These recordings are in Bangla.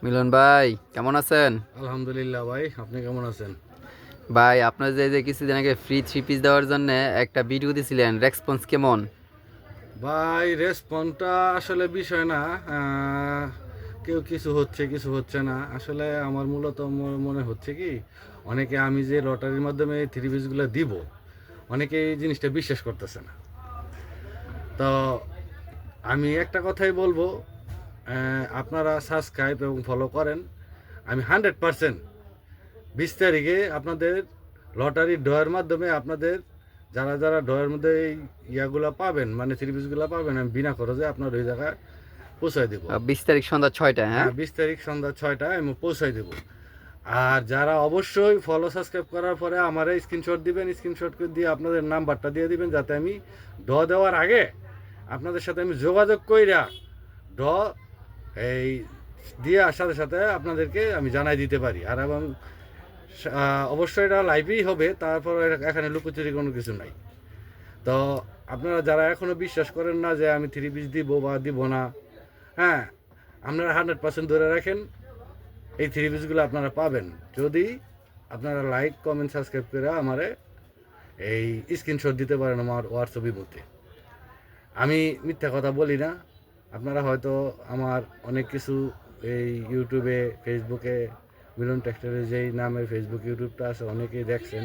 মিলন ভাই কেমন আছেন? আলহামদুলিল্লাহ ভাই, আপনি কেমন আছেন? ভাই আপনার যে কিছুদিন আগে ফ্রি থ্রি পিস দেওয়ার জন্য একটা ভিডিও দিছিলেন, রেসপন্স কেমন? ভাই রেসপন্সটা আসলে বিষয় না। কেউ কিছু হচ্ছে কিছু হচ্ছে না। আসলে আমার মূলত মনে হচ্ছে কি, অনেকে আমি যে লটারির মাধ্যমে এই থ্রি পিসগুলো দিব, অনেকে এই জিনিসটা বিশ্বাস করতেছে না। তো আমি একটা কথাই বলবো, আপনারা সাবস্ক্রাইব এবং ফলো করেন। আমি 100% 20 তারিখে আপনাদের লটারি ড্রয়ের মাধ্যমে আপনাদের যারা যারা ড্রয়ের মধ্যে এই ইয়াগুলো পাবেন, মানে থ্রি পিসগুলো পাবেন, আমি বিনা খরচে আপনার ওই জায়গায় পৌঁছায় দেবো। 20 তারিখ সন্ধ্যা 6টায়, হ্যাঁ? হ্যাঁ, 20 তারিখ সন্ধ্যা 6টায় আমি পৌঁছায় দেবো। আর যারা অবশ্যই ফলো সাবস্ক্রাইব করার পরে আমার স্ক্রিনশট দিবেন, স্ক্রিনশট দিয়ে আপনাদের নাম্বারটা দিয়ে দিবেন, যাতে আমি দেওয়ার আগে আপনাদের সাথে আমি যোগাযোগ কইরা ড এই দেওয়ার সাথে সাথে আপনাদেরকে আমি জানাই দিতে পারি। আর এবং অবশ্যই এটা লাইভেই হবে, তারপর এখানে লুকোচুরি কোনো কিছু নাই। তো আপনারা যারা এখনও বিশ্বাস করেন না যে আমি থ্রি পিস দিব বা দিব না, হ্যাঁ, আপনারা 100% ধরে রাখেন, এই থ্রি পিসগুলো আপনারা পাবেন যদি আপনারা লাইক কমেন্ট সাবস্ক্রাইব করে আমারে এই স্ক্রিনশট দিতে পারেন আমার হোয়াটসঅ্যাপের মধ্যে। আমি মিথ্যা কথা বলি না। আপনারা হয়তো আমার অনেক কিছু এই ইউটিউবে ফেসবুকে মিলন টেক্সটাইলের যেই নামে ফেসবুক ইউটিউবটা আছে অনেকেই দেখছেন।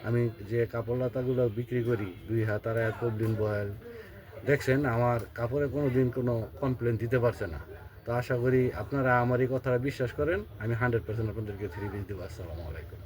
আমি যে কাপড় লতাগুলো বিক্রি করি, 2 হাত আর এক কবলিন বয়াল, দেখছেন আমার কাপড়ে কোনো দিন কোনো কমপ্লেন দিতে পারছে না। তো আশা করি আপনারা আমার এই কথাটা বিশ্বাস করেন। আমি 100% আপনাদেরকে থ্রি পিস দেবো। আসসালামু আলাইকুম।